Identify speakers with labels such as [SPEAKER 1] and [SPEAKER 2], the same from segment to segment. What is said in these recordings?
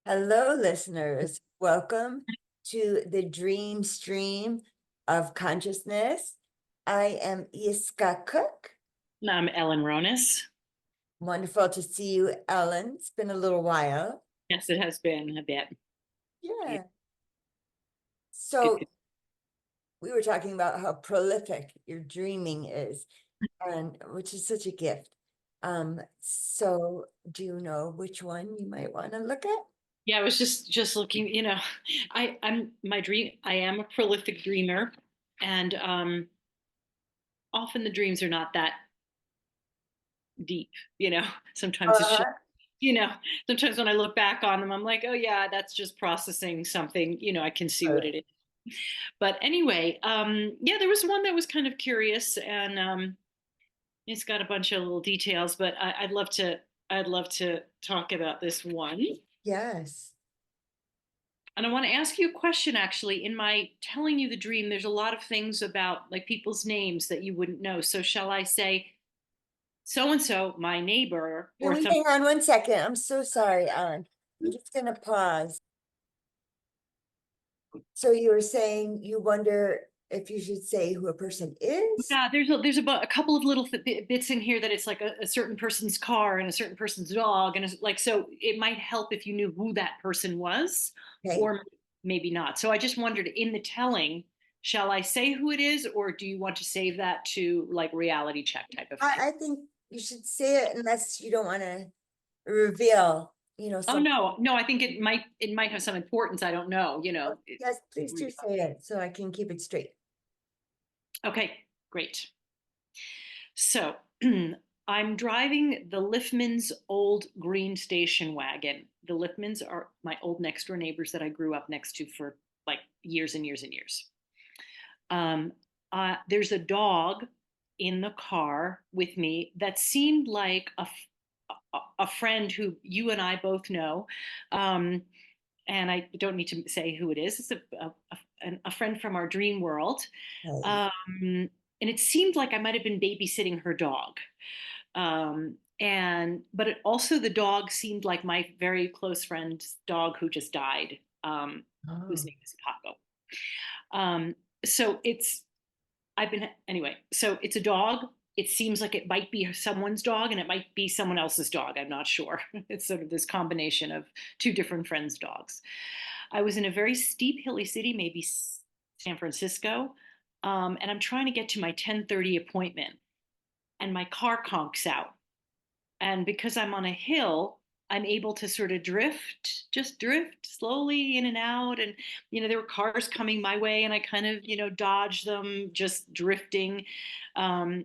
[SPEAKER 1] Hello, listeners. Welcome to the Dream Stream of Consciousness. I am Yiskah Cook.
[SPEAKER 2] I'm Ellen Ronis.
[SPEAKER 1] Wonderful to see you, Ellen. It's been a little while.
[SPEAKER 2] Yes, it has been a bit. It's
[SPEAKER 1] Yeah.
[SPEAKER 2] good.
[SPEAKER 1] So we were talking about how prolific your dreaming is, and which is such a gift. So do you know which one you might want to look at?
[SPEAKER 2] Yeah, I was just looking, I'm my dream. I am a prolific dreamer, and often the dreams are not that deep. Sometimes it's just,
[SPEAKER 1] Uh,
[SPEAKER 2] you know, sometimes when I look back on them, I'm like, oh yeah, that's just processing something. I can see what it is. But anyway, yeah, there was one that was kind of curious, and it's got a bunch of little details, but I'd love to talk about this one.
[SPEAKER 1] yes.
[SPEAKER 2] And I want to ask you a question actually. In my telling you the dream, there's a lot of things about like people's names that you wouldn't know. So shall I say so and so, my neighbor,
[SPEAKER 1] Can
[SPEAKER 2] or
[SPEAKER 1] we
[SPEAKER 2] some
[SPEAKER 1] hang on one second? I'm so sorry, Ellen. I'm just going to pause. So you were saying you wonder if you should say who a person is?
[SPEAKER 2] yeah, there's a couple of little bits in here that it's like a certain person's car and a certain person's dog and like so it might help if you knew who that person was
[SPEAKER 1] Okay.
[SPEAKER 2] or maybe not. So I just wondered in the telling, shall I say who it is or do you want to save that to like reality check type of thing?
[SPEAKER 1] I think you should say it unless you don't want to reveal,
[SPEAKER 2] Oh
[SPEAKER 1] some.
[SPEAKER 2] no, no, I think it might have some importance. I don't know,
[SPEAKER 1] Yes, please do say it so I can keep it straight.
[SPEAKER 2] Okay, great. So I'm driving the Liffmans' old green station wagon. The Liffmans are my old next door neighbors that I grew up next to for like years and years and years. Um, there's a dog in the car with me that seemed like a friend who you and I both know. Um, and I don't need to say who it is. It's a friend from our dream world.
[SPEAKER 1] Okay.
[SPEAKER 2] Um, and it seemed like I might have been babysitting her dog. But it also the dog seemed like my very close friend's dog who just died, whose
[SPEAKER 1] Oh,
[SPEAKER 2] name is Paco. Um, so it's I've been anyway. So it's a dog. It seems like it might be someone's dog and it might be someone else's dog. I'm not sure. It's sort of this combination of two different friends' dogs. I was in a very steep, hilly city, maybe San Francisco, and I'm trying to get to my 10:30 appointment, and my car conks out. And because I'm on a hill, I'm able to sort of just drift slowly in and out. And, there were cars coming my way, and I kind of, dodge them, just drifting. And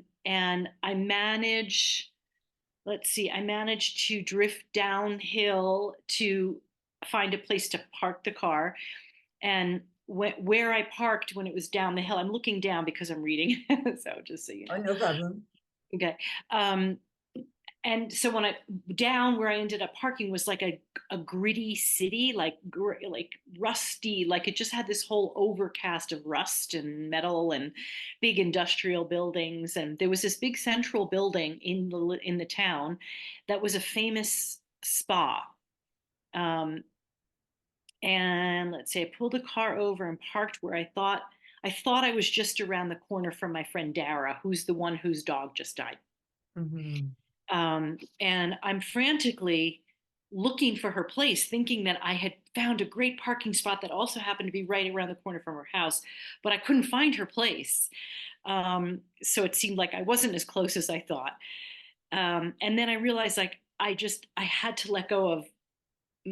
[SPEAKER 2] let's see, I managed to drift downhill to find a place to park the car. And where I parked when it was down the hill, I'm looking down because I'm reading. So just so you
[SPEAKER 1] oh,
[SPEAKER 2] know.
[SPEAKER 1] no problem.
[SPEAKER 2] Okay. Um, and so when I down where I ended up parking was like a gritty city, like rusty, like it just had this whole overcast of rust and metal and big industrial buildings. And there was this big central building in the town that was a famous spa. Um, and let's say I pulled the car over and parked where I thought I was just around the corner from my friend Dara, who's the one whose dog just died.
[SPEAKER 1] Hmm.
[SPEAKER 2] And I'm frantically looking for her place, thinking that I had found a great parking spot that also happened to be right around the corner from her house, but I couldn't find her place. So it seemed like I wasn't as close as I thought. And then I realized like I had to let go of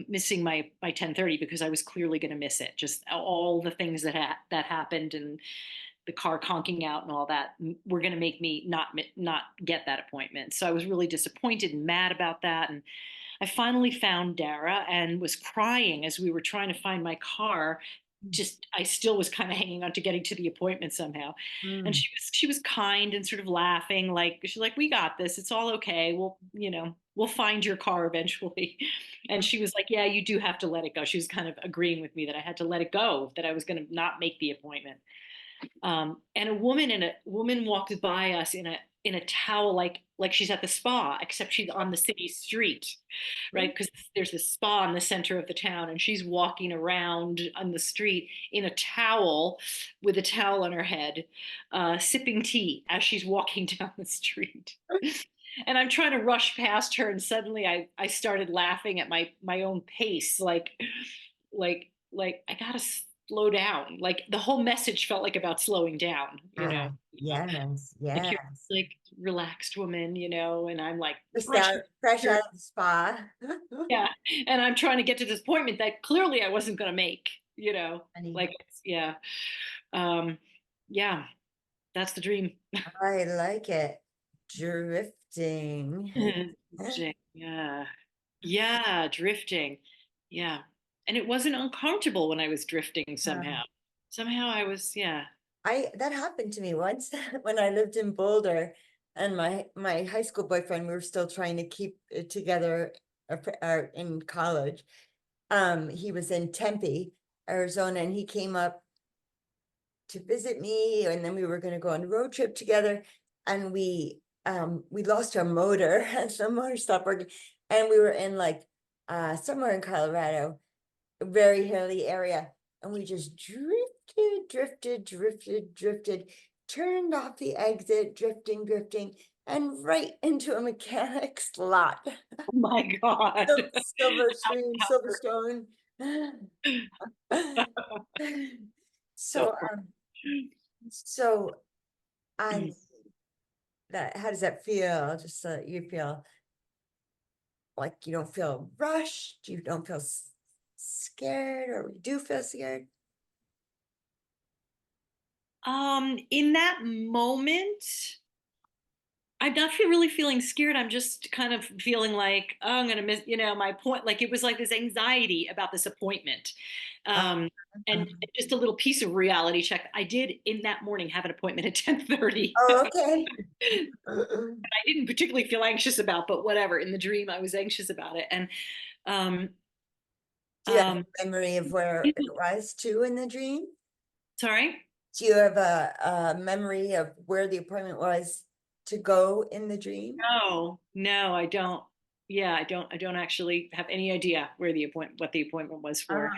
[SPEAKER 2] missing my 10:30 because I was clearly going to miss it. Just all the things that happened and the car conking out and all that were going to make me not get that appointment. So I was really disappointed and mad about that. And I finally found Dara and was crying as we were trying to find my car. Just I still was kind of hanging on to getting to the appointment somehow. And
[SPEAKER 1] Mm.
[SPEAKER 2] she was kind and sort of laughing, like she's like, "We got this. It's all okay. We'll find your car eventually." And she was like, "Yeah, you do have to let it go." She was kind of agreeing with me that I had to let it go, that I was going to not make the appointment. And a woman walked by us in a towel, like she's at the spa, except she's on the city street, right? Because there's this spa in the center of the town, and she's walking around on the street in a towel with a towel on her head, sipping tea as she's walking down the street. And I'm trying to rush past her, and suddenly I started laughing at my own pace, like I gotta slow down. Like the whole message felt like about slowing down,
[SPEAKER 1] Yes,
[SPEAKER 2] like you're
[SPEAKER 1] yes.
[SPEAKER 2] like relaxed woman, and I'm like
[SPEAKER 1] Just
[SPEAKER 2] rushing.
[SPEAKER 1] out, fresh out of the spa.
[SPEAKER 2] Yeah, and I'm trying to get to this appointment that clearly I wasn't going to make.
[SPEAKER 1] Funny.
[SPEAKER 2] Like yeah, um, yeah, that's the dream.
[SPEAKER 1] I like it. Drifting.
[SPEAKER 2] Drifting, yeah, yeah, drifting, yeah, and it wasn't uncomfortable when I was drifting. Somehow,
[SPEAKER 1] Um,
[SPEAKER 2] somehow I was, yeah.
[SPEAKER 1] that happened to me once when I lived in Boulder, and my high school boyfriend, we were still trying to keep it together in college. He was in Tempe, Arizona, and he came up to visit me, and then we were going to go on a road trip together, and we lost our motor and the motor stopped working, and we were in like somewhere in Colorado, a very hilly area, and we just drifted, turned off the exit, drifting, and right into a mechanic's lot.
[SPEAKER 2] Oh my God.
[SPEAKER 1] Silverstone.
[SPEAKER 2] So
[SPEAKER 1] So so I that how does that feel? Just so that you feel like you don't feel rushed, you don't feel scared, or you do feel scared?
[SPEAKER 2] in that moment, I'm not really feeling scared. I'm just kind of feeling like, oh, I'm gonna miss, my point. Like it was like this anxiety about this appointment,
[SPEAKER 1] Uh,
[SPEAKER 2] um, and just a little piece of reality check. I did in that morning have an appointment at 10:30.
[SPEAKER 1] oh, okay.
[SPEAKER 2] I didn't particularly feel anxious about, but whatever. In the dream, I was anxious about it, and um,
[SPEAKER 1] Do you have
[SPEAKER 2] um,
[SPEAKER 1] a memory of where it was too in the dream?
[SPEAKER 2] sorry.
[SPEAKER 1] Do you have a memory of where the appointment was to go in the dream?
[SPEAKER 2] No, no, I don't. Yeah, I don't actually have any idea what the appointment was for.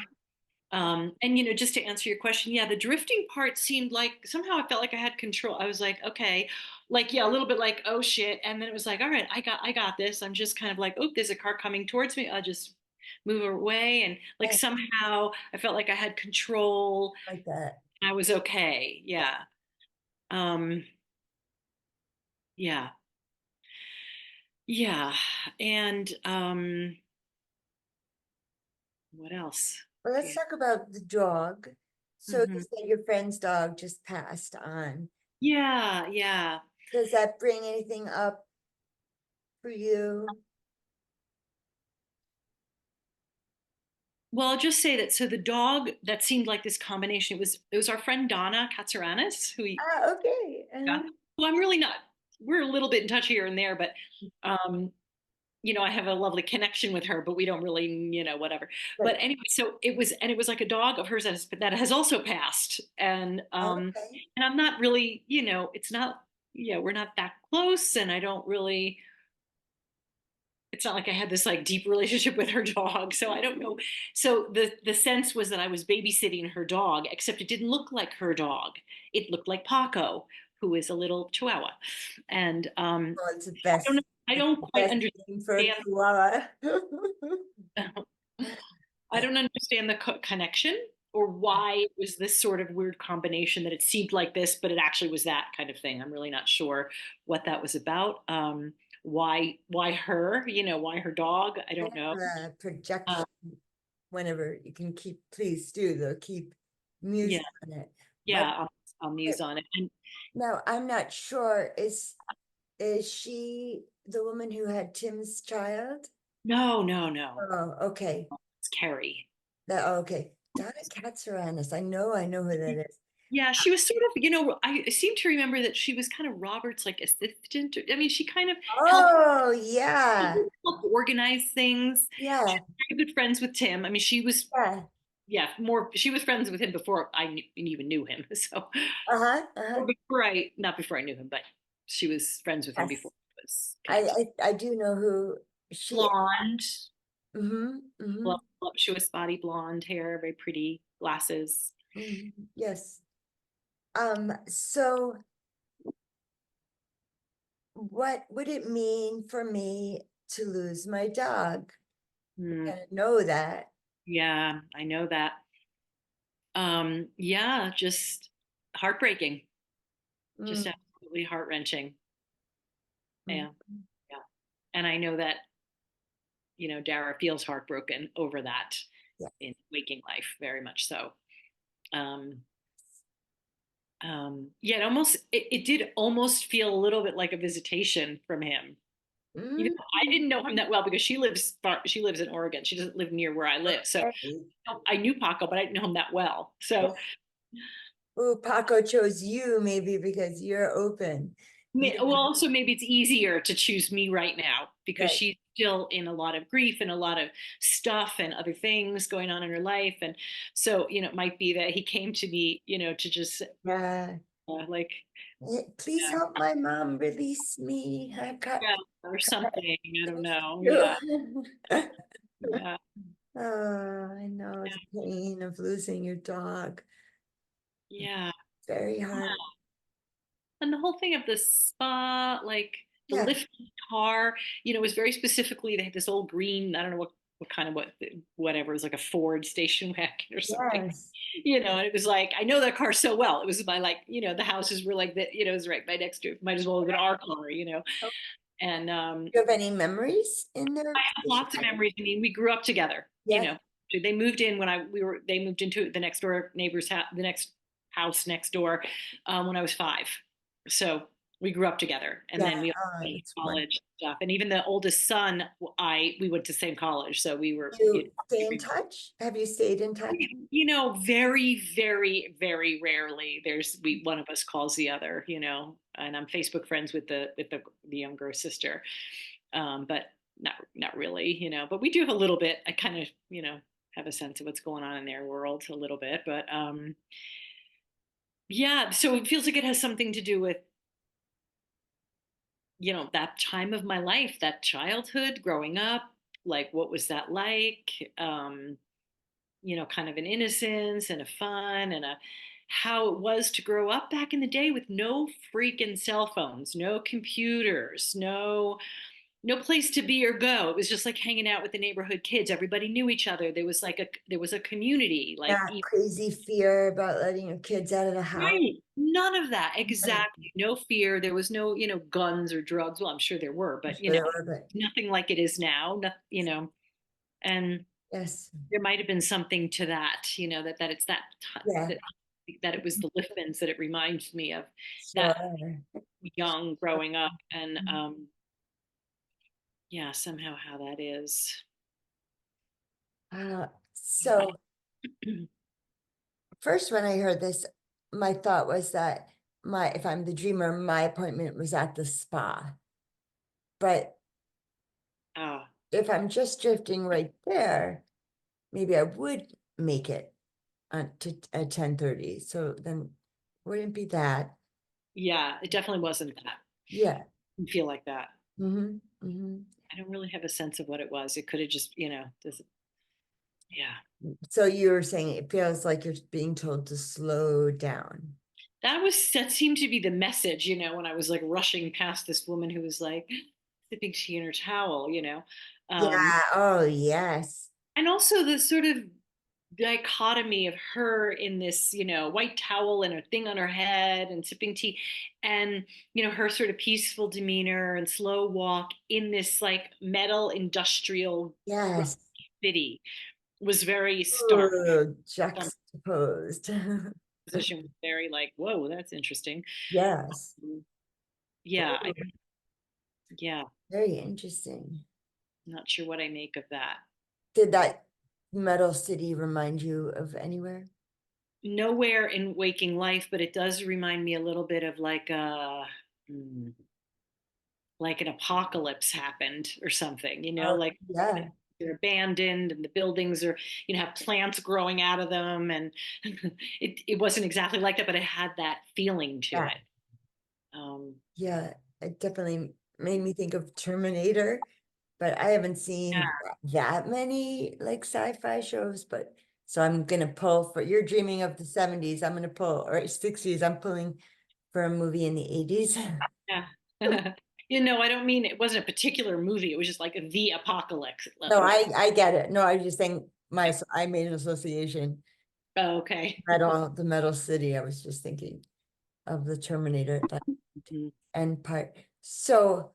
[SPEAKER 1] Uh-huh.
[SPEAKER 2] And just to answer your question, yeah, the drifting part seemed like somehow I felt like I had control. I was like, okay, like yeah, a little bit like, oh shit, and then it was like, all right, I got this. I'm just kind of like, oh, there's a car coming towards me. I'll just move away, and like
[SPEAKER 1] Yeah,
[SPEAKER 2] somehow I felt like I had control.
[SPEAKER 1] like that.
[SPEAKER 2] I was okay. Yeah. Um, yeah. Yeah. And what else?
[SPEAKER 1] Well, let's
[SPEAKER 2] Yeah.
[SPEAKER 1] talk about the dog. So you
[SPEAKER 2] Mhm.
[SPEAKER 1] said your friend's dog just passed on.
[SPEAKER 2] Yeah, yeah.
[SPEAKER 1] Does that bring anything up for you?
[SPEAKER 2] Well, I'll just say that so the dog that seemed like this combination, it was our friend Donna Katsaranis,
[SPEAKER 1] Ah, okay.
[SPEAKER 2] yeah, who I'm really not, we're a little bit in touch here and there, but um, I have a lovely connection with her, but we don't really, whatever.
[SPEAKER 1] Right.
[SPEAKER 2] But anyway, so it was like a dog of hers that has also passed.
[SPEAKER 1] Okay.
[SPEAKER 2] And I'm not really, it's not, yeah, we're not that close, and I don't really, it's not like I had this like deep relationship with her dog. So I don't know. So the sense was that I was babysitting her dog, except it didn't look like her dog. It looked like Paco, who is a little Chihuahua. And
[SPEAKER 1] Well, it's the
[SPEAKER 2] I don't know.
[SPEAKER 1] best.
[SPEAKER 2] I
[SPEAKER 1] It's
[SPEAKER 2] don't
[SPEAKER 1] the
[SPEAKER 2] quite
[SPEAKER 1] best name for a
[SPEAKER 2] understand.
[SPEAKER 1] chihuahua.
[SPEAKER 2] I don't understand the connection, or why it was this sort of weird combination that it seemed like this, but it actually was that kind of thing. I'm really not sure what that was about. Why her? Why her dog? I don't know.
[SPEAKER 1] Projection.
[SPEAKER 2] Uh,
[SPEAKER 1] Whenever you can please do though, keep
[SPEAKER 2] yeah,
[SPEAKER 1] music on it. But
[SPEAKER 2] yeah. I'll
[SPEAKER 1] eh,
[SPEAKER 2] muse on it. And
[SPEAKER 1] now I'm not sure, is she the woman who had Tim's child?
[SPEAKER 2] no, no, no.
[SPEAKER 1] Oh, okay.
[SPEAKER 2] It's Carrie.
[SPEAKER 1] Okay. Donna Katsaranis. I know who that is.
[SPEAKER 2] Yeah, she was sort of, I seem to remember that she was kind of Robert's like assistant. I mean, she kind of helped,
[SPEAKER 1] Oh, yeah.
[SPEAKER 2] helped organize things. She
[SPEAKER 1] Yeah.
[SPEAKER 2] was very good friends with Tim. I mean, she was,
[SPEAKER 1] Yeah.
[SPEAKER 2] yeah, she was friends with him before I even knew him. So,
[SPEAKER 1] Uh-huh. Uh-huh.
[SPEAKER 2] not before I knew him, but. She was friends with him
[SPEAKER 1] Yes,
[SPEAKER 2] before he was connected.
[SPEAKER 1] I do know who she.
[SPEAKER 2] Blonde,
[SPEAKER 1] Mm-hmm.
[SPEAKER 2] voluptuous body, blonde hair, very pretty, glasses.
[SPEAKER 1] Yes. So what would it mean for me to lose my dog?
[SPEAKER 2] Hmm.
[SPEAKER 1] I know that.
[SPEAKER 2] Yeah, I know that. Yeah, just heartbreaking,
[SPEAKER 1] Mm,
[SPEAKER 2] just absolutely heart wrenching.
[SPEAKER 1] mm,
[SPEAKER 2] Yeah, yeah. And I know that, Dara feels heartbroken over that
[SPEAKER 1] yeah.
[SPEAKER 2] in waking life, very much so. Um, yeah, it did almost feel a little bit like a visitation from him.
[SPEAKER 1] Mm,
[SPEAKER 2] I didn't know him that well because she lives in Oregon. She doesn't live near where I live. So
[SPEAKER 1] okay.
[SPEAKER 2] I knew Paco, but I didn't know him that well.
[SPEAKER 1] Yeah.
[SPEAKER 2] So
[SPEAKER 1] Ooh, Paco chose you maybe because you're open. You
[SPEAKER 2] well, also maybe it's easier to choose me right now because
[SPEAKER 1] right.
[SPEAKER 2] she's still in a lot of grief and a lot of stuff and other things going on in her life. And so, it might be that he came to me, to just
[SPEAKER 1] Yeah.
[SPEAKER 2] like,
[SPEAKER 1] Please
[SPEAKER 2] yeah,
[SPEAKER 1] help my mom release me. I've got
[SPEAKER 2] yeah, or something. I don't know. Yeah.
[SPEAKER 1] you.
[SPEAKER 2] Yeah.
[SPEAKER 1] Oh, I know the pain of losing your dog.
[SPEAKER 2] Yeah.
[SPEAKER 1] Very hard.
[SPEAKER 2] And the whole thing of the spa, like the
[SPEAKER 1] Yeah.
[SPEAKER 2] lift car, was very specifically, they had this old green, I don't know what kind of whatever, it was like a Ford station wagon or something.
[SPEAKER 1] Yes.
[SPEAKER 2] And it was like, I know that car so well. It was my, like, the houses were like that, it was right by next to it. Might as well have been our car.
[SPEAKER 1] Do
[SPEAKER 2] And
[SPEAKER 1] you have any memories in
[SPEAKER 2] I
[SPEAKER 1] there?
[SPEAKER 2] have lots of memories. I mean, we grew up together,
[SPEAKER 1] Yeah.
[SPEAKER 2] They moved in when they moved into the next door neighbor's house, the next house next door, when I was 5. So we grew up together, and
[SPEAKER 1] Yeah.
[SPEAKER 2] then we
[SPEAKER 1] Oh,
[SPEAKER 2] went to
[SPEAKER 1] that's
[SPEAKER 2] college
[SPEAKER 1] wonderful.
[SPEAKER 2] stuff. And even the oldest son, we went to the same college, so we were,
[SPEAKER 1] You stay in touch? Have you stayed in touch?
[SPEAKER 2] very, very, very rarely one of us calls the other, and I'm Facebook friends with the younger sister, but not really, but we do have a little bit. I kind of, have a sense of what's going on in their world a little bit, but yeah, so it feels like it has something to do with, that time of my life, that childhood, growing up, like what was that like? Kind of an innocence and a fun and a how it was to grow up back in the day with no freaking cell phones, no computers, no place to be or go. It was just like hanging out with the neighborhood kids. Everybody knew each other. There was a community, like
[SPEAKER 1] That crazy fear about letting your kids out of the house.
[SPEAKER 2] right. None of that. Exactly. No fear. There was no, guns or drugs. Well, I'm sure there were,
[SPEAKER 1] I'm
[SPEAKER 2] but
[SPEAKER 1] sure there were, but
[SPEAKER 2] nothing like it is now. And
[SPEAKER 1] yes.
[SPEAKER 2] there might have been something to that, that it's
[SPEAKER 1] Yeah.
[SPEAKER 2] that that it was the Liftmans that it reminds me of that
[SPEAKER 1] Sure.
[SPEAKER 2] young growing up, and yeah, somehow how that is.
[SPEAKER 1] Uh, so first when I heard this, my thought was that if I'm the dreamer, my appointment was at the spa. But
[SPEAKER 2] Oh,
[SPEAKER 1] if I'm just drifting right there, maybe I would make it to at 10:30. So then wouldn't be that.
[SPEAKER 2] yeah, it definitely wasn't that.
[SPEAKER 1] Yeah.
[SPEAKER 2] Didn't feel like that.
[SPEAKER 1] Hmm.
[SPEAKER 2] I don't really have a sense of what it was. It could have just, yeah.
[SPEAKER 1] So you're saying it feels like you're being told to slow down.
[SPEAKER 2] That seemed to be the message, when I was like rushing past this woman who was like sipping tea in her towel. Um,
[SPEAKER 1] Yeah. Oh, yes.
[SPEAKER 2] and also the sort of dichotomy of her in this, white towel and a thing on her head and sipping tea, and her sort of peaceful demeanor and slow walk in this like metal industrial
[SPEAKER 1] Yes.
[SPEAKER 2] city was very stark.
[SPEAKER 1] Ooh,
[SPEAKER 2] Um,
[SPEAKER 1] juxtaposed.
[SPEAKER 2] Position was very like, whoa, that's interesting.
[SPEAKER 1] Yes.
[SPEAKER 2] Yeah,
[SPEAKER 1] Ooh,
[SPEAKER 2] yeah,
[SPEAKER 1] very interesting.
[SPEAKER 2] not sure what I make of that.
[SPEAKER 1] Did that metal city remind you of anywhere?
[SPEAKER 2] Nowhere in waking life, but it does remind me a little bit of like an apocalypse happened or something,
[SPEAKER 1] Oh,
[SPEAKER 2] like
[SPEAKER 1] yeah.
[SPEAKER 2] they're abandoned and the buildings are, have plants growing out of them. And it wasn't exactly like that, but it had that feeling to
[SPEAKER 1] Yeah.
[SPEAKER 2] it. Um,
[SPEAKER 1] Yeah, it definitely made me think of Terminator, but I haven't
[SPEAKER 2] yeah,
[SPEAKER 1] seen that many like sci-fi shows, but so I'm gonna pull for you're dreaming of the 70s. I'm gonna pull, or 60s, I'm pulling for a movie in the 80s.
[SPEAKER 2] yeah. I don't mean it wasn't a particular movie. It was just like the apocalypse.
[SPEAKER 1] No, I get it. No, I was just saying I made an association.
[SPEAKER 2] Oh, okay.
[SPEAKER 1] The Metal City. I was just thinking of the Terminator, that
[SPEAKER 2] Mhm.
[SPEAKER 1] end part. So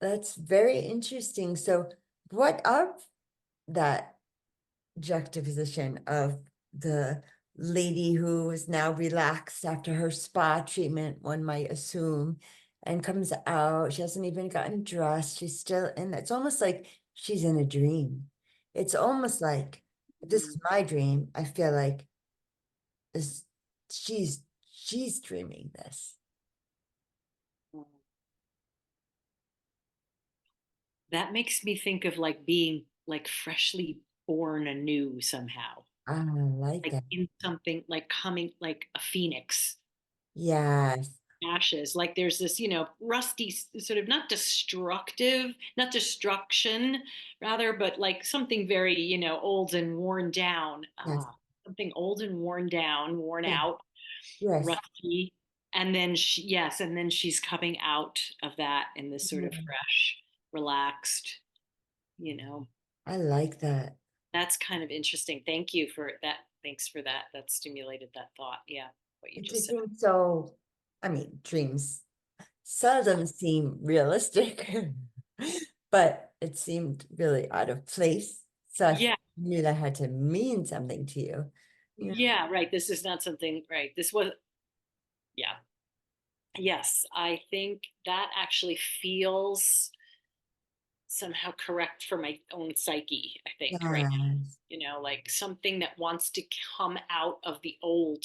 [SPEAKER 1] that's very interesting. So what of that juxtaposition of the lady who is now relaxed after her spa treatment, one might assume, and comes out. She hasn't even gotten dressed. She's still in, it's almost like she's in a dream. It's almost like if this is my dream, I feel like this she's dreaming this.
[SPEAKER 2] That makes me think of like being like freshly born anew somehow,
[SPEAKER 1] I like
[SPEAKER 2] like
[SPEAKER 1] that.
[SPEAKER 2] in something like coming like a phoenix
[SPEAKER 1] Yes,
[SPEAKER 2] ashes. Like there's this, rusty, sort of not destructive, not destruction, rather, but like something very, old and worn down.
[SPEAKER 1] yes,
[SPEAKER 2] Something old and worn down, worn
[SPEAKER 1] yes,
[SPEAKER 2] out,
[SPEAKER 1] yes.
[SPEAKER 2] rusty. And then yes, and then she's coming out of that in this sort of
[SPEAKER 1] Mm,
[SPEAKER 2] fresh, relaxed, you know.
[SPEAKER 1] I like that.
[SPEAKER 2] That's kind of interesting. Thank you for that. Thanks for that. That stimulated that thought. Yeah, what you
[SPEAKER 1] It
[SPEAKER 2] just
[SPEAKER 1] just
[SPEAKER 2] said.
[SPEAKER 1] seems so, I mean, dreams seldom seem realistic, but it seemed really out of place. So I
[SPEAKER 2] Yeah,
[SPEAKER 1] knew that had to mean something to you. Yeah.
[SPEAKER 2] yeah, right. This is not something, right. This was, yeah. Yes, I think that actually feels somehow correct for my own psyche, I think, right now.
[SPEAKER 1] Yes.
[SPEAKER 2] Like something that wants to come out of the old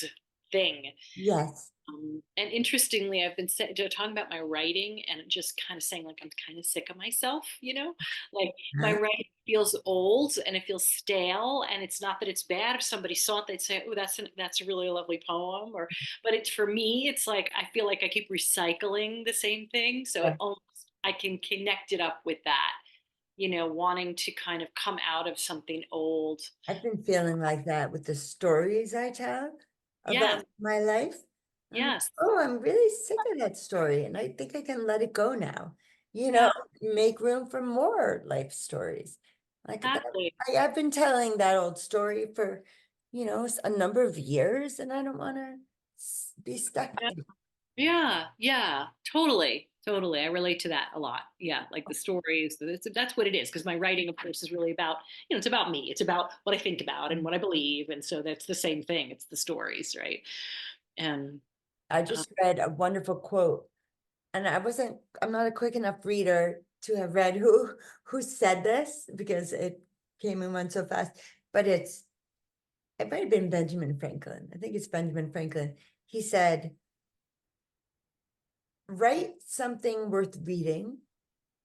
[SPEAKER 2] thing.
[SPEAKER 1] Yes.
[SPEAKER 2] And interestingly, I've been talking about my writing and just kind of saying, like, I'm kind of sick of myself, like my
[SPEAKER 1] Huh?
[SPEAKER 2] writing feels old and it feels stale. And it's not that it's bad. If somebody saw it, they'd say, oh, that's a really lovely poem. But it's for me, it's like, I feel like I keep recycling the same thing. So
[SPEAKER 1] Yeah.
[SPEAKER 2] I can connect it up with that, wanting to kind of come out of something old.
[SPEAKER 1] I've been feeling like that with the stories I tell
[SPEAKER 2] Yes,
[SPEAKER 1] about my life. I'm like,
[SPEAKER 2] yes,
[SPEAKER 1] oh, I'm really sick of that story, and I think I can let it go now. You know,
[SPEAKER 2] yeah,
[SPEAKER 1] make room for more life stories. Like that.
[SPEAKER 2] exactly.
[SPEAKER 1] I've been telling that old story for, a number of years, and I don't want to be stuck in it.
[SPEAKER 2] Yeah, yeah, totally, totally. I relate to that a lot. Yeah, like the stories. That's what it is. Because my writing, of course, is really about, it's about me. It's about what I think about and what I believe, and so that's the same thing. It's the stories, right? And
[SPEAKER 1] I
[SPEAKER 2] uh,
[SPEAKER 1] just read a wonderful quote, and I'm not a quick enough reader to have read who said this because it came and went so fast. But it might have been Benjamin Franklin. I think it's Benjamin Franklin. He said, write something worth reading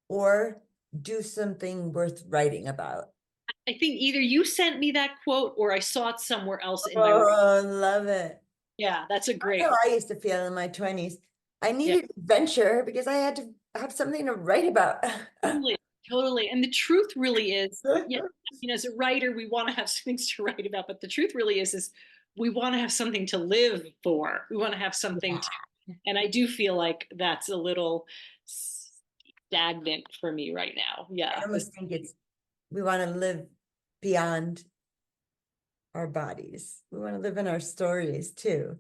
[SPEAKER 1] or do something worth writing about.
[SPEAKER 2] I think either you sent me that quote or I saw it somewhere else in my.
[SPEAKER 1] Oh, love it.
[SPEAKER 2] Yeah, that's a
[SPEAKER 1] That's
[SPEAKER 2] great.
[SPEAKER 1] how I used to feel in my 20s. I
[SPEAKER 2] Yeah,
[SPEAKER 1] needed adventure because I had to have something to write about.
[SPEAKER 2] totally, totally. And the truth really is, yeah, as a writer, we want to have things to write about, but the truth really is we want to have something to live for. We want to have something to,
[SPEAKER 1] Yeah.
[SPEAKER 2] and I do feel like that's a little stagnant for me right now.
[SPEAKER 1] I
[SPEAKER 2] Yeah.
[SPEAKER 1] almost think we want to live beyond our bodies. We want to live in our stories too.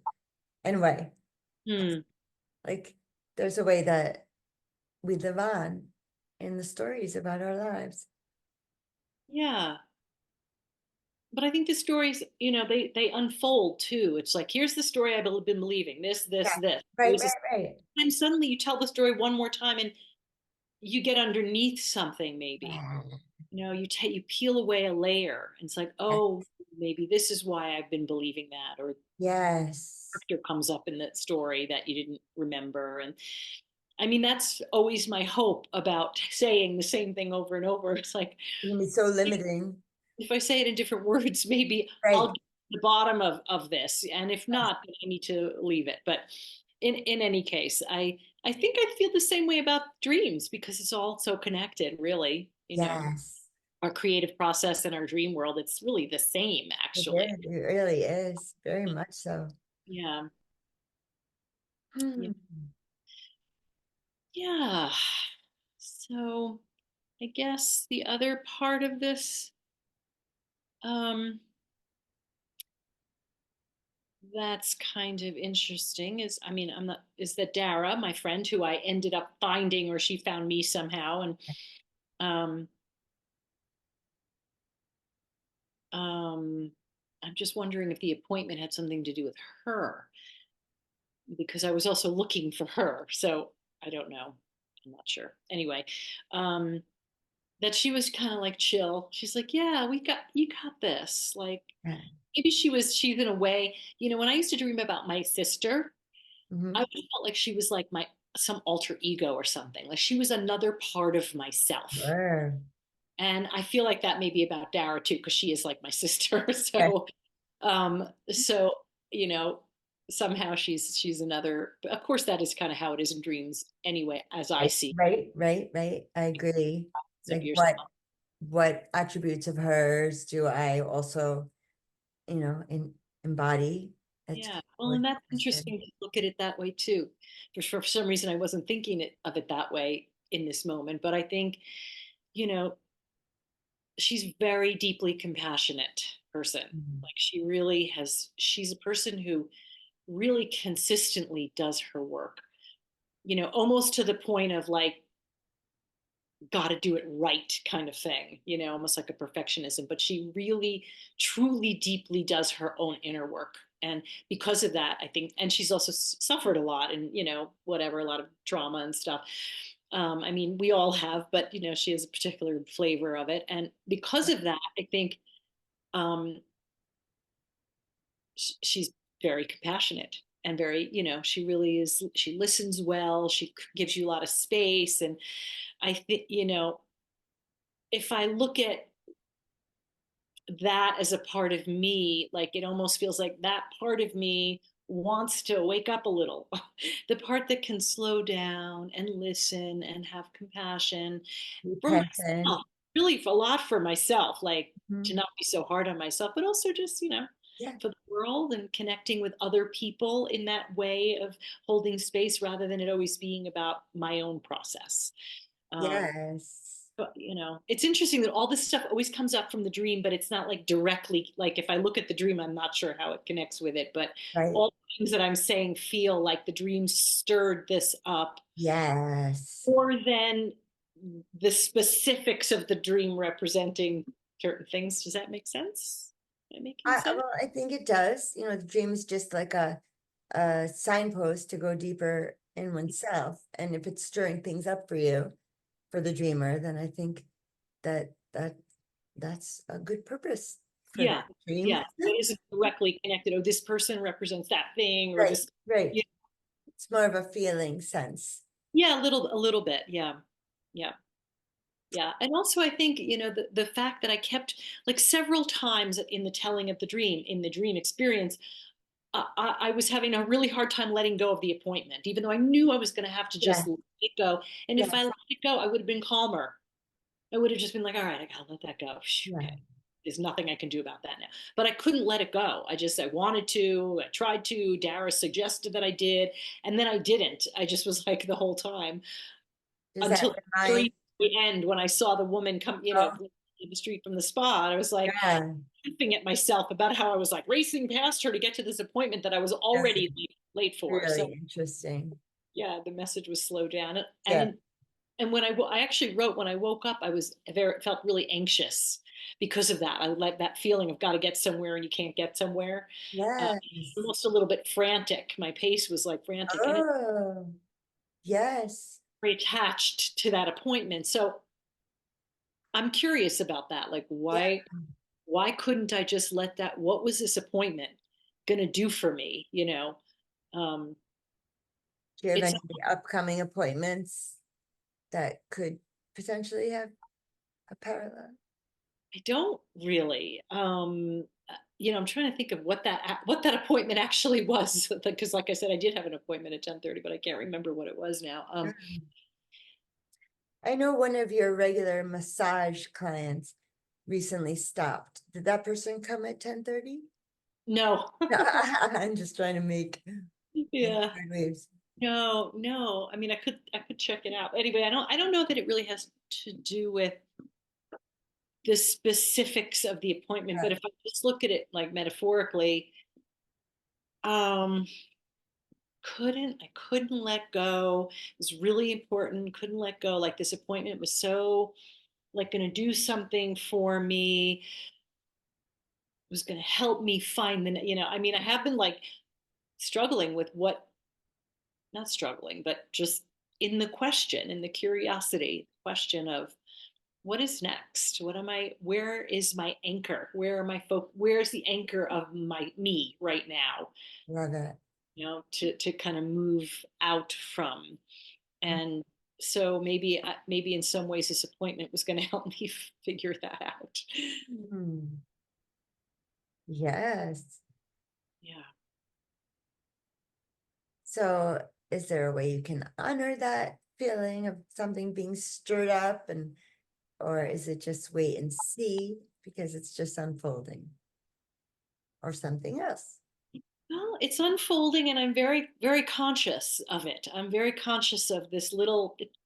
[SPEAKER 1] Anyway,
[SPEAKER 2] Hmm.
[SPEAKER 1] like there's a way that we live on in the stories about our lives.
[SPEAKER 2] Yeah. But I think the stories, they unfold too. It's like, here's the story I've been believing,
[SPEAKER 1] Yeah.
[SPEAKER 2] this.
[SPEAKER 1] Right,
[SPEAKER 2] There's
[SPEAKER 1] right,
[SPEAKER 2] this,
[SPEAKER 1] right.
[SPEAKER 2] and suddenly you tell the story one more time and you get underneath something maybe.
[SPEAKER 1] Yeah.
[SPEAKER 2] You peel away a layer and it's like, oh, maybe this is why I've been believing that, or
[SPEAKER 1] Yes.
[SPEAKER 2] character comes up in that story that you didn't remember. And I mean, that's always my hope about saying the same thing over and over. It's like,
[SPEAKER 1] It can be so limiting.
[SPEAKER 2] if I say it in different words, maybe I'll
[SPEAKER 1] Right.
[SPEAKER 2] get to the bottom of this. And if not, then I need to leave it. But in any case, I think I feel the same way about dreams because it's all so connected, really.
[SPEAKER 1] Yes,
[SPEAKER 2] Our creative process and our dream world, it's really the same,
[SPEAKER 1] it
[SPEAKER 2] actually.
[SPEAKER 1] is. It really is. Very much so.
[SPEAKER 2] Yeah. Yeah.
[SPEAKER 1] Hmm.
[SPEAKER 2] Yeah. So I guess the other part of this, um, that's kind of interesting is, I mean, I'm not, is that Dara, my friend, who I ended up finding, or she found me somehow. And um, um, I'm just wondering if the appointment had something to do with her, because I was also looking for her. So I don't know. I'm not sure. Anyway, um, that she was kind of like chill. She's like, "Yeah, you got this." Like
[SPEAKER 1] Yeah.
[SPEAKER 2] maybe she's in a way, when I used to dream about my sister, I
[SPEAKER 1] Hmm.
[SPEAKER 2] felt like she was like my some alter ego or something. Like she was another part of myself.
[SPEAKER 1] Sure.
[SPEAKER 2] And I feel like that may be about Dara too, because she is like my sister.
[SPEAKER 1] Yeah.
[SPEAKER 2] So you know, somehow she's another. Of course, that is kind of how it is in dreams, anyway, as I
[SPEAKER 1] Right,
[SPEAKER 2] see
[SPEAKER 1] right, right, right. I agree.
[SPEAKER 2] of
[SPEAKER 1] Like
[SPEAKER 2] yourself.
[SPEAKER 1] what attributes of hers do I also, embody? It's
[SPEAKER 2] Yeah,
[SPEAKER 1] kind of
[SPEAKER 2] well, and
[SPEAKER 1] a
[SPEAKER 2] that's
[SPEAKER 1] question.
[SPEAKER 2] interesting to look at it that way too. For some reason, I wasn't thinking of it that way in this moment, but I think, you know, she's very deeply compassionate person.
[SPEAKER 1] Mhm.
[SPEAKER 2] Like she really has. She's a person who really consistently does her work. Almost to the point of like got to do it right kind of thing, almost like a perfectionism. But she really, truly, deeply does her own inner work. And because of that, I think, and she's also suffered a lot and, whatever, a lot of trauma and stuff. I mean, we all have, but, she has a particular flavor of it. And because of that, I think um, she's very compassionate and very, she really is, she listens well, she gives you a lot of space. And I think, if I look at that as a part of me, like it almost feels like that part of me wants to wake up a little. The part that can slow down and listen and have compassion
[SPEAKER 1] Be
[SPEAKER 2] for
[SPEAKER 1] present.
[SPEAKER 2] myself, really for a lot for myself, like to
[SPEAKER 1] Mhm.
[SPEAKER 2] not be so hard on myself, but also just,
[SPEAKER 1] Yeah.
[SPEAKER 2] for the world and connecting with other people in that way of holding space rather than it always being about my own process. Um,
[SPEAKER 1] Yes.
[SPEAKER 2] but, it's interesting that all this stuff always comes up from the dream, but it's not like directly, like if I look at the dream, I'm not sure how it connects with it, but
[SPEAKER 1] Right.
[SPEAKER 2] all the things that I'm saying feel like the dream stirred this up
[SPEAKER 1] Yes.
[SPEAKER 2] more than the specifics of the dream representing certain things. Does that make sense? Am I making sense?
[SPEAKER 1] Well, I think it does. The dream is just like a signpost to go deeper in oneself. And if it's stirring things up for you, for the dreamer, then I think that's a good purpose for
[SPEAKER 2] Yeah.
[SPEAKER 1] that dream.
[SPEAKER 2] Yeah. It isn't directly connected. Oh, this person represents that thing or
[SPEAKER 1] Right,
[SPEAKER 2] this.
[SPEAKER 1] right.
[SPEAKER 2] Yeah.
[SPEAKER 1] It's more of a feeling sense.
[SPEAKER 2] Yeah, a little bit. Yeah. Yeah. Yeah. And also I think, the fact that I kept like several times in the telling of the dream, in the dream experience, I was having a really hard time letting go of the appointment, even though I knew I was going to have to
[SPEAKER 1] Yeah,
[SPEAKER 2] just let it go. And if I
[SPEAKER 1] yes,
[SPEAKER 2] let it go, I would have been calmer. I would have just been like, all right, I gotta let that go.
[SPEAKER 1] yeah.
[SPEAKER 2] Okay. There's nothing I can do about that now. But I couldn't let it go. I wanted to, I tried to. Dara suggested that I did, and then I didn't. I just was like the whole time
[SPEAKER 1] Does that
[SPEAKER 2] until the
[SPEAKER 1] remind,
[SPEAKER 2] very end when I saw the woman come,
[SPEAKER 1] oh,
[SPEAKER 2] in the street from the spa. I was like
[SPEAKER 1] yeah,
[SPEAKER 2] laughing at myself about how I was like racing past her to get to this appointment that I was
[SPEAKER 1] that's
[SPEAKER 2] already late for. So
[SPEAKER 1] really interesting.
[SPEAKER 2] yeah, the message was slow down. And
[SPEAKER 1] Yeah,
[SPEAKER 2] in and when I actually wrote when I woke up, I was very felt really anxious because of that. I like that feeling of got to get somewhere and you can't get somewhere. Uh,
[SPEAKER 1] yes.
[SPEAKER 2] Almost a little bit frantic. My pace was like frantic, and it's
[SPEAKER 1] Oh, yes.
[SPEAKER 2] very attached to that appointment. So I'm curious about that. Like,
[SPEAKER 1] Yeah.
[SPEAKER 2] why couldn't I just let that? What was this appointment going to do for me? Um,
[SPEAKER 1] Do you have
[SPEAKER 2] it's
[SPEAKER 1] any upcoming appointments that could potentially have a parallel?
[SPEAKER 2] I don't really. I'm trying to think of what that appointment actually was, because like I said, I did have an appointment at 10:30, but I can't remember what it was now.
[SPEAKER 1] I know one of your regular massage clients recently stopped. Did that person come at 10:30?
[SPEAKER 2] No.
[SPEAKER 1] I'm just trying to make
[SPEAKER 2] Yeah.
[SPEAKER 1] good waves.
[SPEAKER 2] No, no. I mean, I could check it out. Anyway, I don't know that it really has to do with the specifics of the appointment, but
[SPEAKER 1] Yeah,
[SPEAKER 2] if I just look at it like metaphorically, um, I couldn't let go. It was really important. Couldn't let go. Like this appointment was so like going to do something for me. Was going to help me find I mean, I have been like struggling with what, not struggling, but just in the curiosity question of what is next? Where is my anchor? Where's the anchor of me right now?
[SPEAKER 1] love it.
[SPEAKER 2] To kind of move out from. And so maybe in some ways this appointment was going to help me figure that out.
[SPEAKER 1] Mhm. Yes.
[SPEAKER 2] Yeah.
[SPEAKER 1] So is there a way you can honor that feeling of something being stirred up, and or is it just wait and see because it's just unfolding or something else?
[SPEAKER 2] Well, it's unfolding, and I'm very, very conscious of it. I'm very conscious of this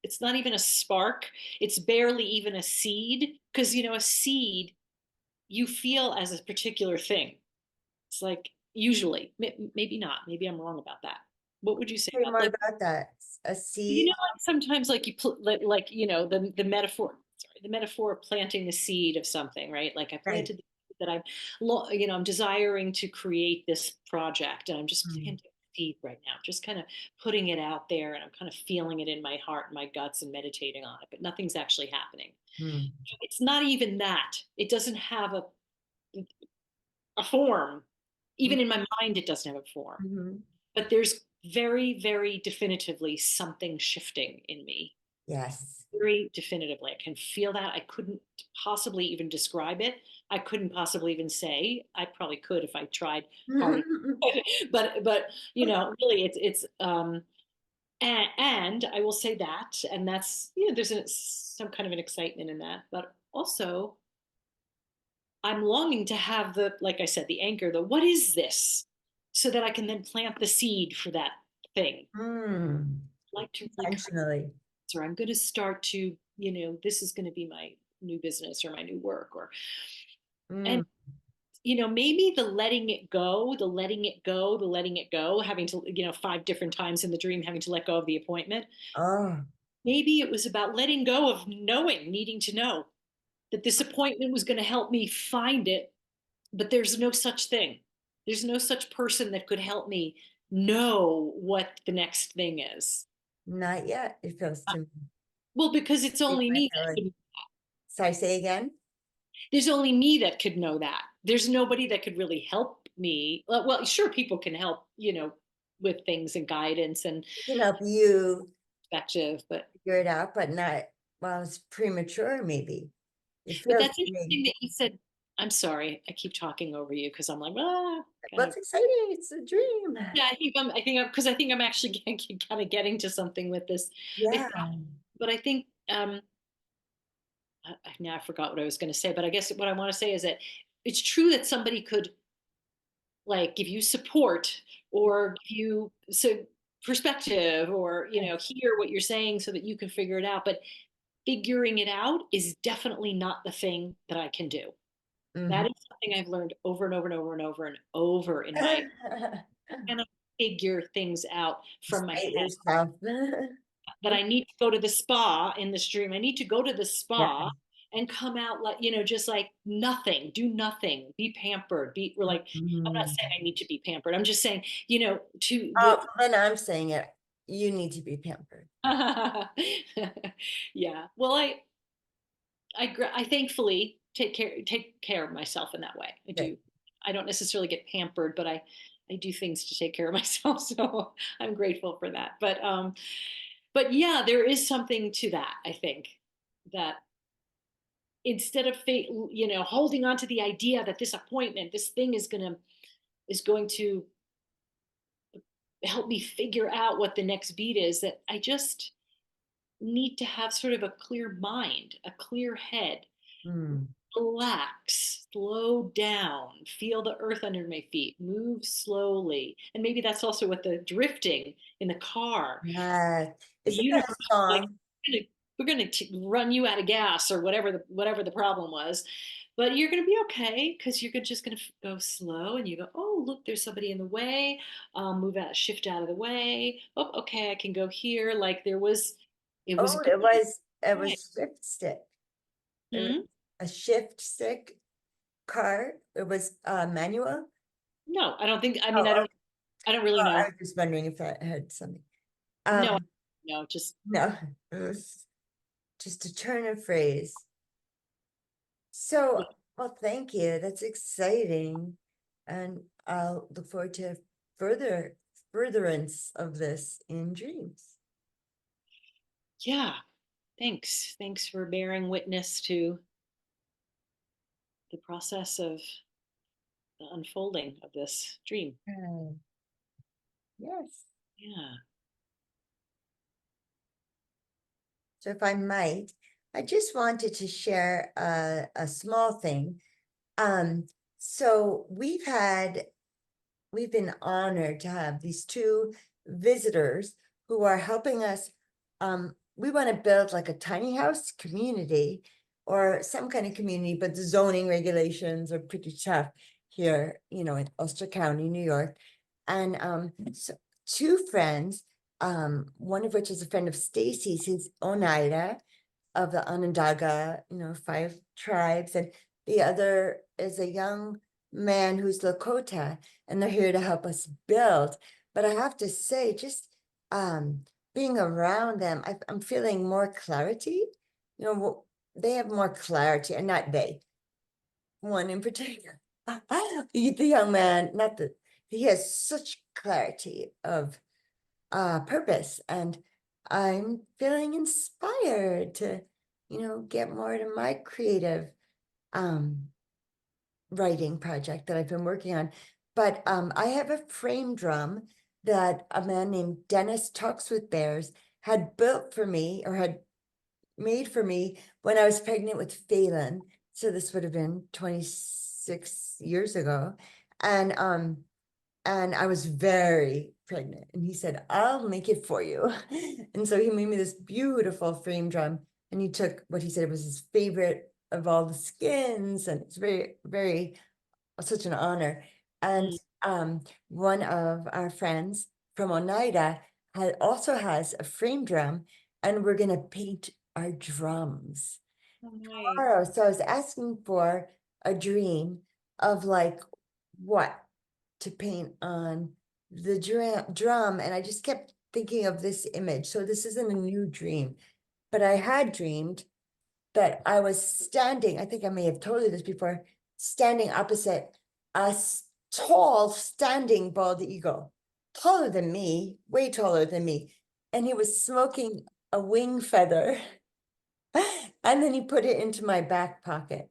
[SPEAKER 2] it's not even a spark, it's barely even a seed. Because, a seed you feel as a particular thing. It's like, usually, maybe not, maybe I'm wrong about that. What would you say
[SPEAKER 1] Say
[SPEAKER 2] about
[SPEAKER 1] more
[SPEAKER 2] like,
[SPEAKER 1] about that. A seed?
[SPEAKER 2] like sometimes like like, the metaphor, sorry, the metaphor of planting the seed of something, right? Like I
[SPEAKER 1] Right.
[SPEAKER 2] planted the seed that I'm desiring to create this project, and I'm just
[SPEAKER 1] Mm,
[SPEAKER 2] planting the seed right now, just kind of putting it out there, and I'm kind of feeling it in my heart and my guts and meditating on it, but nothing's actually happening.
[SPEAKER 1] mm,
[SPEAKER 2] It's not even that. It doesn't have a form.
[SPEAKER 1] mm,
[SPEAKER 2] Even in my mind, it doesn't have a form.
[SPEAKER 1] mhm.
[SPEAKER 2] But there's very, very definitively something shifting in me.
[SPEAKER 1] Yes.
[SPEAKER 2] Very definitively. I can feel that. I couldn't possibly even describe it. I couldn't possibly even say. I probably could if I tried hard enough. But really it's and I will say that, and that's, there's some kind of an excitement in that, but also I'm longing to have like I said, the anchor, the what is this? So that I can then plant the seed for that thing.
[SPEAKER 1] Mm,
[SPEAKER 2] I like to really kind of,
[SPEAKER 1] intentionally.
[SPEAKER 2] or I'm going to start to, this is going to be my new business or my new work, and
[SPEAKER 1] Mm.
[SPEAKER 2] maybe the letting it go, the letting it go, the letting it go, having to, 5 different times in the dream, having to let go of the appointment.
[SPEAKER 1] Oh,
[SPEAKER 2] Maybe it was about letting go of needing to know that this appointment was going to help me find it, but there's no such thing. There's no such person that could help me know what the next thing is.
[SPEAKER 1] not yet, it feels to me.
[SPEAKER 2] Well, because it's
[SPEAKER 1] Shake
[SPEAKER 2] only
[SPEAKER 1] my
[SPEAKER 2] me
[SPEAKER 1] head.
[SPEAKER 2] that could,
[SPEAKER 1] Sorry, say again.
[SPEAKER 2] there's only me that could know that. There's nobody that could really help me. Well, sure, people can help, with things and guidance and
[SPEAKER 1] It can help you
[SPEAKER 2] perspective, but
[SPEAKER 1] figure it out, but not while it's premature, maybe. It
[SPEAKER 2] but
[SPEAKER 1] feels
[SPEAKER 2] that's
[SPEAKER 1] to me.
[SPEAKER 2] interesting that you said. I'm sorry, I keep talking over you because I'm like, kind of.
[SPEAKER 1] What's exciting? It's a dream.
[SPEAKER 2] Yeah, because I think I'm actually kind of getting to something with this.
[SPEAKER 1] Yeah.
[SPEAKER 2] I, but I think now I forgot what I was going to say, but I guess what I want to say is that it's true that somebody could like give you support or give you perspective, or hear what you're saying so that you can figure it out. But figuring it out is definitely not the thing that I can do. That
[SPEAKER 1] Mhm.
[SPEAKER 2] is something I've learned over and over and over and over and over in my, cannot figure things out from my
[SPEAKER 1] Despite
[SPEAKER 2] head.
[SPEAKER 1] yourself.
[SPEAKER 2] That I need to go to the spa in this dream. I need to go to the
[SPEAKER 1] Yeah.
[SPEAKER 2] spa and come out like, just like nothing, do nothing, be pampered, we're like, I'm not
[SPEAKER 1] Mhm.
[SPEAKER 2] saying I need to be pampered. I'm just saying, to
[SPEAKER 1] Oh, then I'm saying it. You need to be pampered.
[SPEAKER 2] yeah. Well, I thankfully take care of myself in that way. I
[SPEAKER 1] Good.
[SPEAKER 2] do. I don't necessarily get pampered, but I do things to take care of myself. So I'm grateful for that. But yeah, there is something to that, I think, that instead of holding on to the idea that this appointment, this thing is going to help me figure out what the next beat is, that I just need to have sort of a clear mind, a clear head,
[SPEAKER 1] Hmm.
[SPEAKER 2] relax, slow down, feel the earth under my feet, move slowly. And maybe that's also what the drifting in the car,
[SPEAKER 1] Yeah.
[SPEAKER 2] the
[SPEAKER 1] Isn't
[SPEAKER 2] universe
[SPEAKER 1] that a
[SPEAKER 2] is like,
[SPEAKER 1] song?
[SPEAKER 2] we're gonna run you out of gas or whatever the problem was, but you're gonna be okay because just gonna go slow, and you go, oh look, there's somebody in the way. Move out, shift out of the way. Oh, okay, I can go here. Like it was
[SPEAKER 1] Oh,
[SPEAKER 2] good.
[SPEAKER 1] it
[SPEAKER 2] Right.
[SPEAKER 1] was shift stick. It was
[SPEAKER 2] Hmm?
[SPEAKER 1] a shift stick car. It was manual.
[SPEAKER 2] No, I don't think. I mean,
[SPEAKER 1] Oh, okay.
[SPEAKER 2] I don't really
[SPEAKER 1] Well, I
[SPEAKER 2] know.
[SPEAKER 1] was just wondering if that had something.
[SPEAKER 2] No,
[SPEAKER 1] Um,
[SPEAKER 2] no, just
[SPEAKER 1] no, it was just a turn of phrase. So,
[SPEAKER 2] yeah,
[SPEAKER 1] well, thank you. That's exciting. And I'll look forward to further furtherance of this in dreams.
[SPEAKER 2] yeah. Thanks for bearing witness to the process of the unfolding of this dream.
[SPEAKER 1] Mm, yes.
[SPEAKER 2] Yeah.
[SPEAKER 1] So if I might, I just wanted to share a small thing. Um, so we've been honored to have these two visitors who are helping us. We want to build like a tiny house community or some kind of community, but the zoning regulations are pretty tough here, in Ulster County, New York. And so two friends, one of which is a friend of Stacy's, he's Oneida of the Onondaga, five tribes, and the other is a young man who's Lakota, and they're here to help us build. But I have to say, just being around them, I'm feeling more clarity. They have more clarity, and not they, one in particular. The young man, not the, he has such clarity of purpose, and I'm feeling inspired to, get more to my creative um writing project that I've been working on. But I have a frame drum that a man named Dennis Talks with Bears had built for me, or had made for me, when I was pregnant with Phelan. So this would have been 26 years ago. And I was very pregnant. And he said, I'll make it for you. And so he made me this beautiful frame drum. And he took what he said was his favorite of all the skins. And it's very, very, such an honor. And
[SPEAKER 2] Mm.
[SPEAKER 1] one of our friends from Oneida also has a frame drum. And we're going to paint our drums
[SPEAKER 2] Oh, nice.
[SPEAKER 1] tomorrow. So I was asking for a dream of like what to paint on the drum, and I just kept thinking of this image. So this isn't a new dream, but I had dreamed that I was standing, I think I may have told you this before, standing opposite a tall standing bald eagle, taller than me, way taller than me, and he was smoking a wing feather. And then he put it into my back pocket,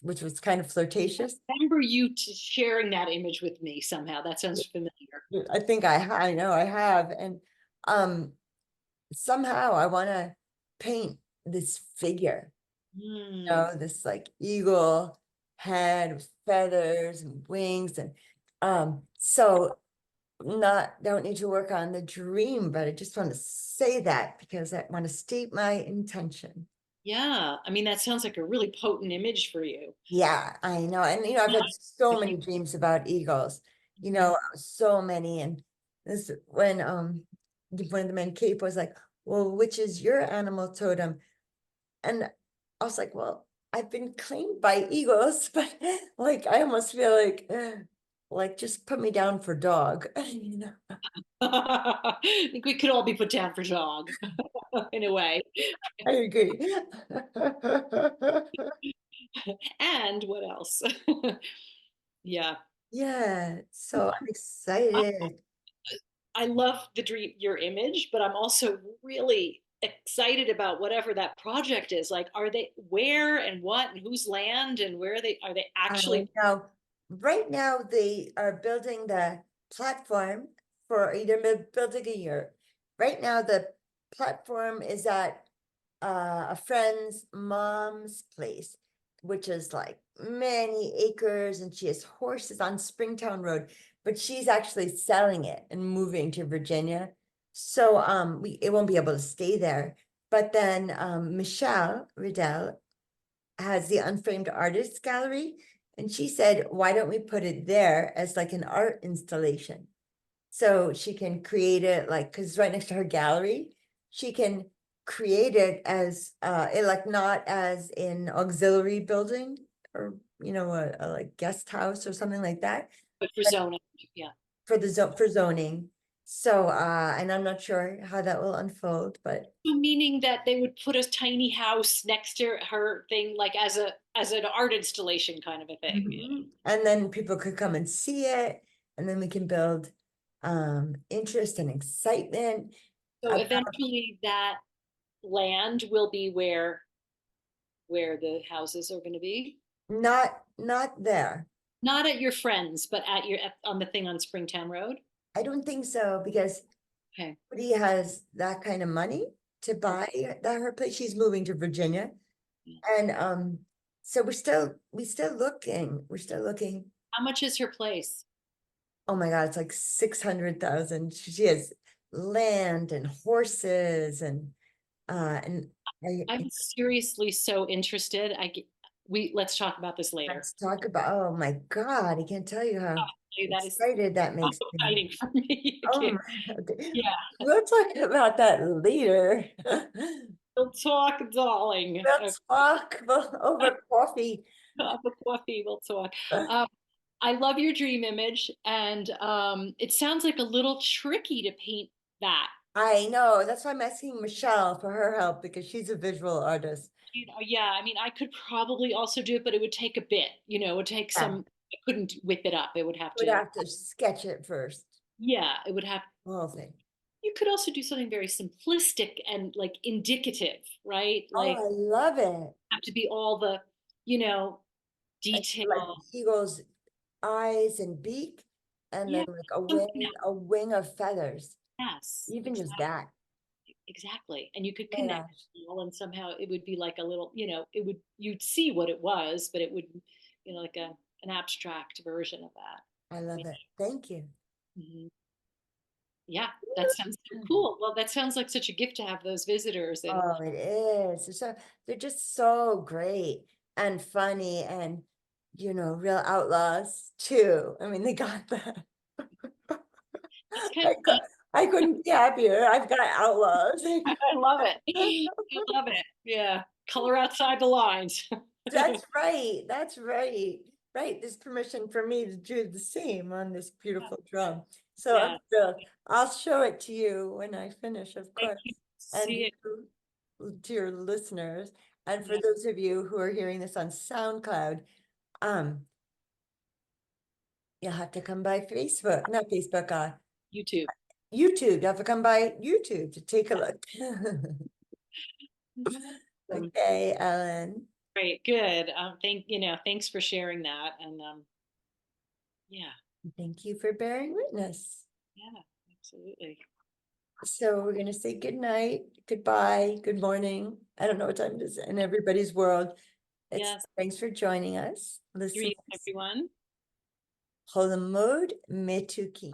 [SPEAKER 1] which was kind of flirtatious.
[SPEAKER 2] Remember you sharing that image with me somehow. That sounds familiar.
[SPEAKER 1] I think I know I have. And um somehow I want to paint this figure,
[SPEAKER 2] Hmm.
[SPEAKER 1] this like eagle head with feathers and wings. And so not don't need to work on the dream, but I just want to say that because I want to state my intention.
[SPEAKER 2] Yeah. I mean, that sounds like a really potent image for you.
[SPEAKER 1] Yeah, I know. And I've had so
[SPEAKER 2] Like
[SPEAKER 1] many
[SPEAKER 2] you.
[SPEAKER 1] dreams about eagles,
[SPEAKER 2] Mhm.
[SPEAKER 1] so many. And this when one of the men, Cape, was like, well, which is your animal totem? And I was like, well, I've been claimed by eagles, but like I almost feel like just put me down for dog.
[SPEAKER 2] I think we could all be put down for dog in a way.
[SPEAKER 1] I agree.
[SPEAKER 2] And what else? Yeah.
[SPEAKER 1] Yeah, so I'm excited.
[SPEAKER 2] I love your image, but I'm also really excited about whatever that project is. Like, are they where and what and whose land and where are they actually?
[SPEAKER 1] Now, right now, they are building the platform for either building a year. Right now, the platform is at a friend's mom's place, which is like many acres, and she has horses on Springtown Road, but she's actually selling it and moving to Virginia. So it won't be able to stay there. But then Michelle Riddell has the Unframed Artists Gallery, and she said, why don't we put it there as like an art installation? So she can create it like, because right next to her gallery, she can create it as it like not as an auxiliary building or a like guest house or something like that,
[SPEAKER 2] But for
[SPEAKER 1] but
[SPEAKER 2] zoning, yeah.
[SPEAKER 1] for the zone for zoning. So and I'm not sure how that will unfold, but
[SPEAKER 2] So meaning that they would put a tiny house next to her thing, like as an art installation kind of a thing.
[SPEAKER 1] and then people could come and see it, and then we can build interest and excitement
[SPEAKER 2] So
[SPEAKER 1] about
[SPEAKER 2] eventually that land will be where the houses are going to be.
[SPEAKER 1] not there.
[SPEAKER 2] Not at your friends, but on the thing on Springtown Road.
[SPEAKER 1] I don't think so because
[SPEAKER 2] Okay.
[SPEAKER 1] nobody has that kind of money to buy that her place. She's moving to Virginia. And so we're still looking. We're still looking.
[SPEAKER 2] How much is her place?
[SPEAKER 1] Oh my God, it's like 600,000. She has land and horses and
[SPEAKER 2] I'm seriously so interested. Let's talk about this later.
[SPEAKER 1] let's talk about, oh my God, I can't tell you how
[SPEAKER 2] That is
[SPEAKER 1] excited that
[SPEAKER 2] so
[SPEAKER 1] makes me.
[SPEAKER 2] exciting for me.
[SPEAKER 1] Oh
[SPEAKER 2] Okay.
[SPEAKER 1] my God.
[SPEAKER 2] Yeah,
[SPEAKER 1] We'll talk about that later.
[SPEAKER 2] we'll talk, darling.
[SPEAKER 1] We'll
[SPEAKER 2] Okay.
[SPEAKER 1] talk over coffee.
[SPEAKER 2] Cup of coffee, we'll talk. Um, I love your dream image, and it sounds like a little tricky to paint that.
[SPEAKER 1] I know. That's why I'm asking Michelle for her help because she's a visual artist.
[SPEAKER 2] Yeah, I mean, I could probably also do it, but it would take a bit. It would take
[SPEAKER 1] Yeah,
[SPEAKER 2] some. I couldn't whip it up. It would have
[SPEAKER 1] would
[SPEAKER 2] to.
[SPEAKER 1] have to sketch it first.
[SPEAKER 2] Yeah, it would have.
[SPEAKER 1] The whole thing.
[SPEAKER 2] You could also do something very simplistic and like indicative, right?
[SPEAKER 1] Oh,
[SPEAKER 2] Like
[SPEAKER 1] I love it.
[SPEAKER 2] have to be all the, you know,
[SPEAKER 1] Like
[SPEAKER 2] detail.
[SPEAKER 1] eagle's eyes and beak, and then
[SPEAKER 2] Yeah,
[SPEAKER 1] like
[SPEAKER 2] something
[SPEAKER 1] a wing of feathers.
[SPEAKER 2] Yes,
[SPEAKER 1] Even just
[SPEAKER 2] exactly.
[SPEAKER 1] that.
[SPEAKER 2] Exactly. And you could
[SPEAKER 1] Oh my
[SPEAKER 2] connect
[SPEAKER 1] gosh,
[SPEAKER 2] it all and somehow it would be like a little, you'd see what it was, but it would, like an abstract version of that.
[SPEAKER 1] I love it. Thank you.
[SPEAKER 2] Mhm. Yeah, that sounds so cool. Well, that sounds like such a gift to have those visitors. And
[SPEAKER 1] Oh, it is. They're just so great and funny and real outlaws too. I mean, they got that.
[SPEAKER 2] that's kind
[SPEAKER 1] I,
[SPEAKER 2] of
[SPEAKER 1] cou- I couldn't be happier. I've got outlaws.
[SPEAKER 2] I love it. I love it. Yeah. Color outside the lines.
[SPEAKER 1] That's right. That's right. Right. There's permission for me to do the same on this beautiful drum. So I'm
[SPEAKER 2] Yeah.
[SPEAKER 1] thrilled. I'll show it to you when I finish, of
[SPEAKER 2] Thank you.
[SPEAKER 1] course. And
[SPEAKER 2] See it.
[SPEAKER 1] to your listeners. And for
[SPEAKER 2] Yeah.
[SPEAKER 1] those of you who are hearing this on SoundCloud, um, you'll have to come by Facebook, not Facebook,
[SPEAKER 2] YouTube.
[SPEAKER 1] YouTube. You have to come by YouTube to take a look.
[SPEAKER 2] Um,
[SPEAKER 1] Okay, Ellen.
[SPEAKER 2] Great. Good. Thanks for sharing that. And yeah.
[SPEAKER 1] Thank you for bearing witness.
[SPEAKER 2] Yeah, absolutely.
[SPEAKER 1] So we're gonna say good night, goodbye, good morning. I don't know what time it is in everybody's world.
[SPEAKER 2] Yes.
[SPEAKER 1] Thanks for joining us, listeners.
[SPEAKER 2] Everyone.
[SPEAKER 1] Holomode Metuki.